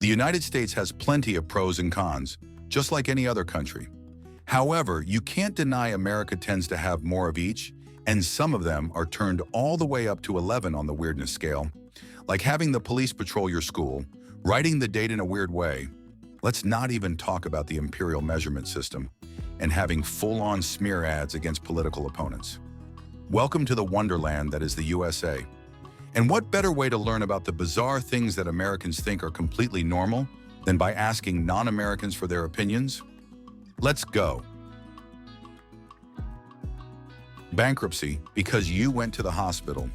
The United States has plenty of pros and cons, just like any other country. However, you can't deny America tends to have more of each, and some of them are turned all the way up to 11 on the weirdness scale, like having the police patrol your school, writing the date in a weird way. Let's not even talk about the imperial measurement system and having full-on smear ads against political opponents. Welcome to the wonderland that is the USA. And what better way to learn about the bizarre things that Americans think are completely normal than by asking non-Americans for their opinions? Let's go. Bankruptcy because you went to the hospital.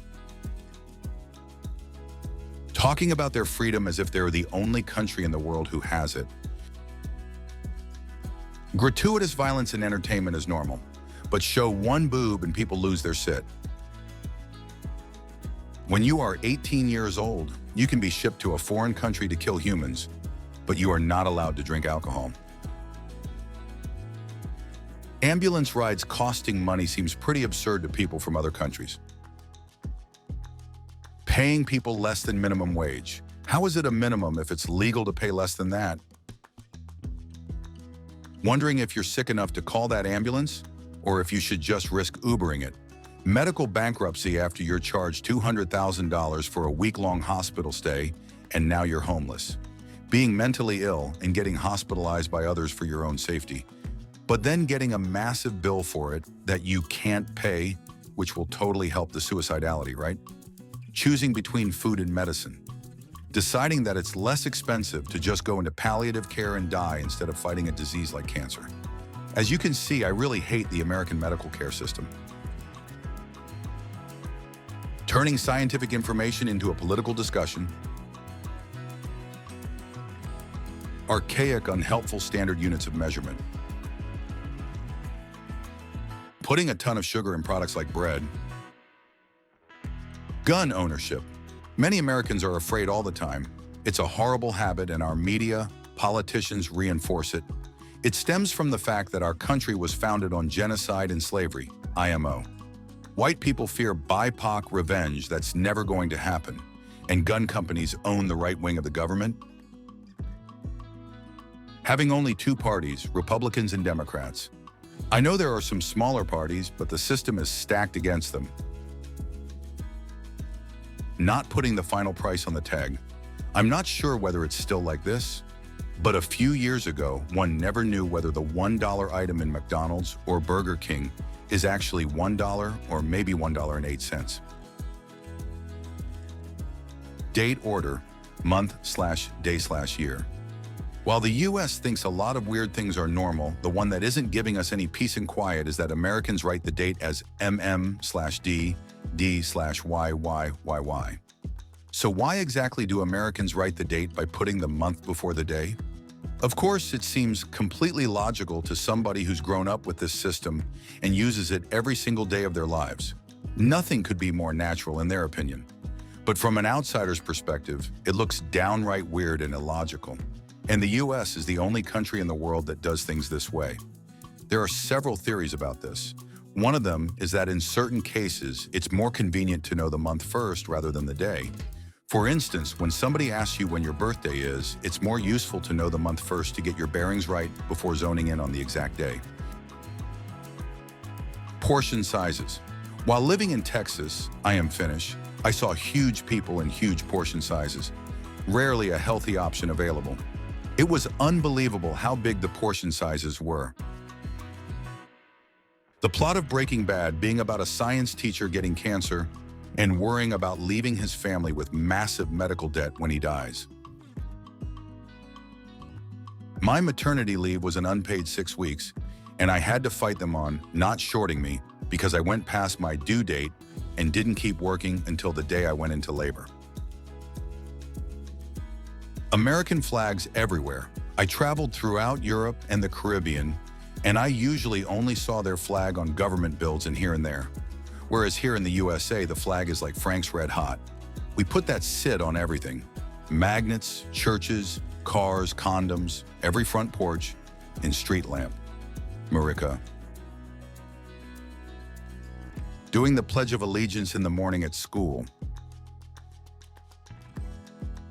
Talking about their freedom as if they're the only country in the world who has it. Gratuitous violence in entertainment is normal, but show one boob and people lose their shit. When you are 18 years old, you can be shipped to a foreign country to kill humans, but you are not allowed to drink alcohol. Ambulance rides costing money seems pretty absurd to people from other countries. Paying people less than minimum wage. How is it a minimum if it's legal to pay less than that? Wondering if you're sick enough to call that ambulance, or if you should just risk Ubering it. Medical bankruptcy after you're charged $200,000 for a week-long hospital stay, and now you're homeless. Being mentally ill and getting hospitalized by others for your own safety, but then getting a massive bill for it that you can't pay, which will totally help the suicidality, right? Choosing between food and medicine. Deciding that it's less expensive to just go into palliative care and die instead of fighting a disease like cancer. As you can see, I really hate the American medical care system. Turning scientific information into a political discussion. Archaic, unhelpful standard units of measurement. Putting a ton of sugar in products like bread. Gun ownership. Many Americans are afraid all the time. It's a horrible habit and our media, politicians reinforce it. It stems from the fact that our country was founded on genocide and slavery, IMO. White people fear BIPOC revenge that's never going to happen, and gun companies own the right wing of the government. Having only two parties, Republicans and Democrats. I know there are some smaller parties, but the system is stacked against them. Not putting the final price on the tag. I'm not sure whether it's still like this, but a few years ago, one never knew whether the $1 item in McDonald's or Burger King is actually $1 or maybe $1.08. Date order, month/day/year. While the US thinks a lot of weird things are normal, the one that isn't giving us any peace and quiet is that Americans write the date as MM/D, D/YYYY. So why exactly do Americans write the date by putting the month before the day? Of course, it seems completely logical to somebody who's grown up with this system and uses it every single day of their lives. Nothing could be more natural in their opinion. But from an outsider's perspective, it looks downright weird and illogical. And the US is the only country in the world that does things this way. There are several theories about this. One of them is that in certain cases, it's more convenient to know the month first rather than the day. For instance, when somebody asks you when your birthday is, it's more useful to know the month first to get your bearings right before zoning in on the exact day. Portion sizes. While living in Texas, I am Finnish, I saw huge people in huge portion sizes, rarely a healthy option available. It was unbelievable how big the portion sizes were. The plot of Breaking Bad being about a science teacher getting cancer and worrying about leaving his family with massive medical debt when he dies. My maternity leave was an unpaid 6 weeks, and I had to fight them on not shorting me because I went past my due date and didn't keep working until the day I went into labor. American flags everywhere. I traveled throughout Europe and the Caribbean, and I usually only saw their flag on government buildings and here and there. Whereas here in the USA, the flag is like Frank's Red Hot. We put that sit on everything. Magnets, churches, cars, condoms, every front porch, and street lamp. Marika. Doing the Pledge of Allegiance in the morning at school.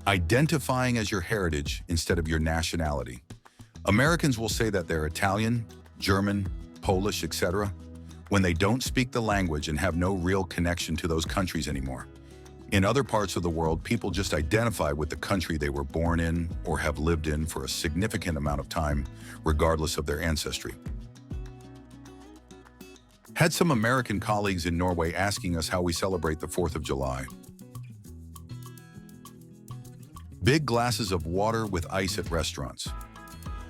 identifying as your heritage instead of your nationality. Americans will say that they're Italian, German, Polish, etc., when they don't speak the language and have no real connection to those countries anymore. In other parts of the world, people just identify with the country they were born in or have lived in for a significant amount of time, regardless of their ancestry. Had some American colleagues in Norway asking us how we celebrate the 4th of July. Big glasses of water with ice at restaurants.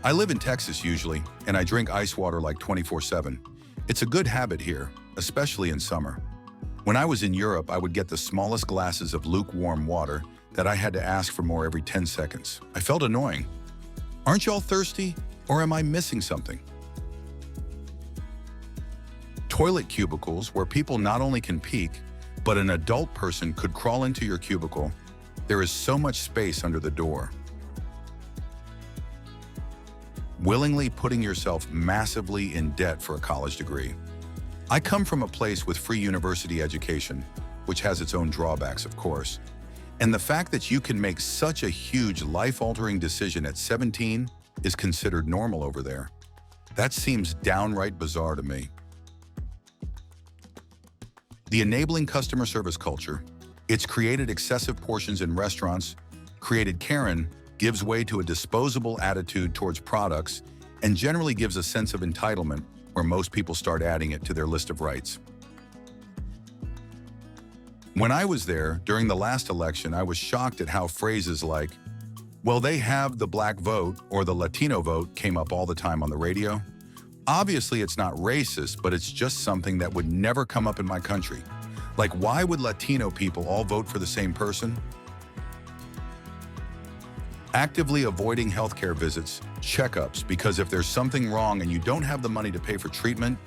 I live in Texas usually, and I drink ice water like 24/7. It's a good habit here, especially in summer. When I was in Europe, I would get the smallest glasses of lukewarm water that I had to ask for more every 10 seconds. I felt annoying. Aren't y'all thirsty, or am I missing something? Toilet cubicles where people not only can peek, but an adult person could crawl into your cubicle. There is so much space under the door. Willingly putting yourself massively in debt for a college degree. I come from a place with free university education, which has its own drawbacks, of course. And the fact that you can make such a huge life-altering decision at 17 is considered normal over there. That seems downright bizarre to me. The enabling customer service culture, it's created excessive portions in restaurants, created Karen, gives way to a disposable attitude towards products, and generally gives a sense of entitlement where most people start adding it to their list of rights. When I was there, during the last election, I was shocked at how phrases like, "Well, they have the black vote" or "the Latino vote" came up all the time on the radio. Obviously, it's not racist, but it's just something that would never come up in my country. Like, why would Latino people all vote for the same person? Actively avoiding healthcare visits, checkups, because if there's something wrong and you don't have the money to pay for treatment,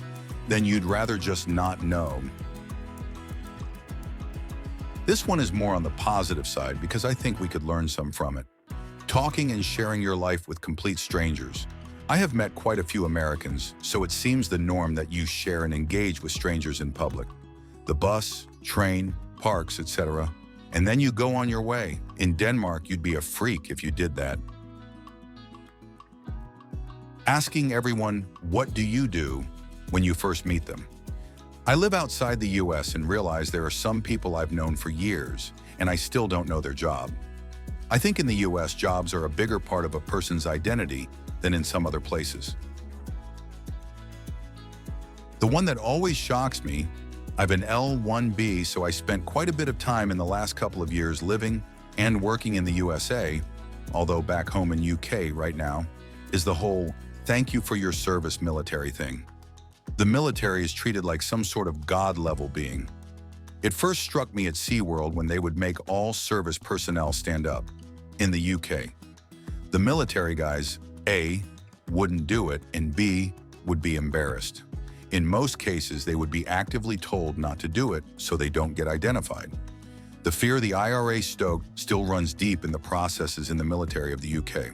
then you'd rather just not know. This one is more on the positive side because I think we could learn some from it. Talking and sharing your life with complete strangers. I have met quite a few Americans, so it seems the norm that you share and engage with strangers in public. The bus, train, parks, etc. And then you go on your way. In Denmark, you'd be a freak if you did that. Asking everyone, "What do you do?" when you first meet them. I live outside the US and realize there are some people I've known for years, and I still don't know their job. I think in the US, jobs are a bigger part of a person's identity than in some other places. The one that always shocks me, I've an L1B, so I spent quite a bit of time in the last couple of years living and working in the USA, although back home in UK right now, is the whole "thank you for your service" military thing. The military is treated like some sort of God-level being. It first struck me at SeaWorld when they would make all service personnel stand up. In the UK, the military guys, A, wouldn't do it, and B, would be embarrassed. In most cases, they would be actively told not to do it so they don't get identified. The fear the IRA stoked still runs deep in the processes in the military of the UK.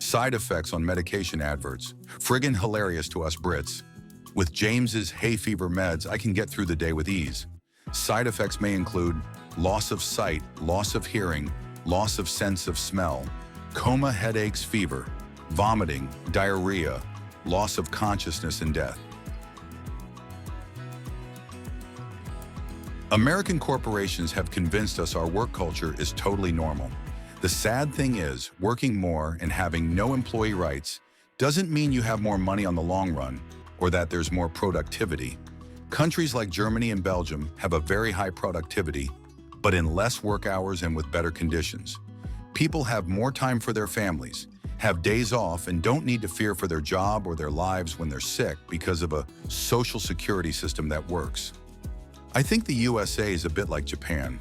Side effects on medication adverts. Friggin' hilarious to us Brits. With James's hay fever meds, I can get through the day with ease. Side effects may include loss of sight, loss of hearing, loss of sense of smell, coma, headaches, fever, vomiting, diarrhea, loss of consciousness, and death. American corporations have convinced us our work culture is totally normal. The sad thing is, working more and having no employee rights doesn't mean you have more money on the long run or that there's more productivity. Countries like Germany and Belgium have a very high productivity, but in less work hours and with better conditions. People have more time for their families, have days off, and don't need to fear for their job or their lives when they're sick because of a social security system that works. I think the USA is a bit like Japan.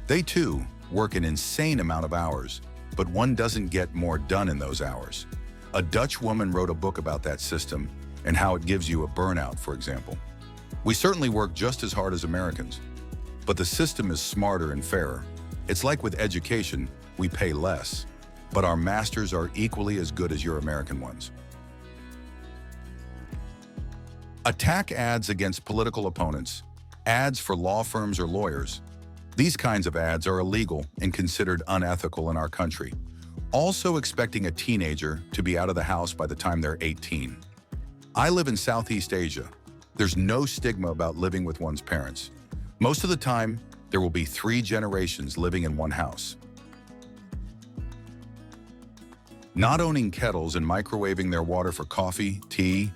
They too work an insane amount of hours, but one doesn't get more done in those hours. A Dutch woman wrote a book about that system and how it gives you a burnout, for example. We certainly work just as hard as Americans, but the system is smarter and fairer. It's like with education, we pay less, but our masters are equally as good as your American ones. Attack ads against political opponents, ads for law firms or lawyers. These kinds of ads are illegal and considered unethical in our country. Also expecting a teenager to be out of the house by the time they're 18. I live in Southeast Asia. There's no stigma about living with one's parents. Most of the time, there will be 3 generations living in one house. Not owning kettles and microwaving their water for coffee, tea.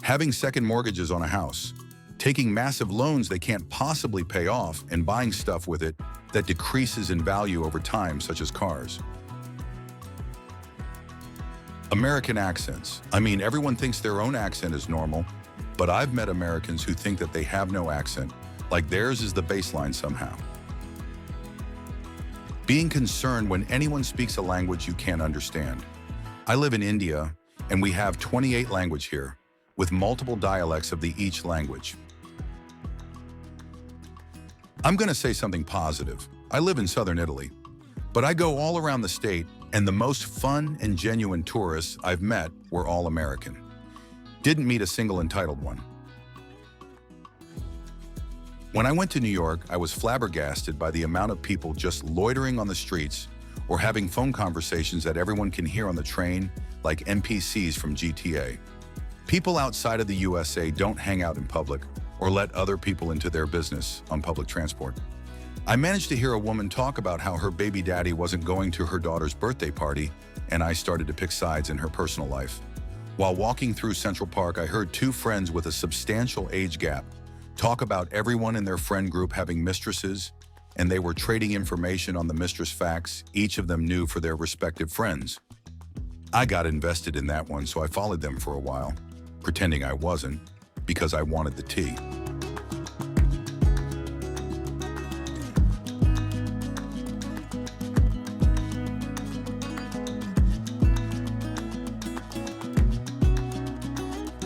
Having second mortgages on a house. Taking massive loans they can't possibly pay off and buying stuff with it that decreases in value over time, such as cars. American accents. I mean, everyone thinks their own accent is normal, but I've met Americans who think that they have no accent, like theirs is the baseline somehow. Being concerned when anyone speaks a language you can't understand. I live in India, and we have 28 languages here, with multiple dialects of each language. I'm going to say something positive. I live in southern Italy, but I go all around the state, and the most fun and genuine tourists I've met were all American. Didn't meet a single entitled one. When I went to New York, I was flabbergasted by the amount of people just loitering on the streets or having phone conversations that everyone can hear on the train, like NPCs from GTA. People outside of the USA don't hang out in public or let other people into their business on public transport. I managed to hear a woman talk about how her baby daddy wasn't going to her daughter's birthday party, and I started to pick sides in her personal life. While walking through Central Park, I heard 2 friends with a substantial age gap talk about everyone in their friend group having mistresses, and they were trading information on the mistress facts each of them knew for their respective friends. I got invested in that one, so I followed them for a while, pretending I wasn't, because I wanted the tea.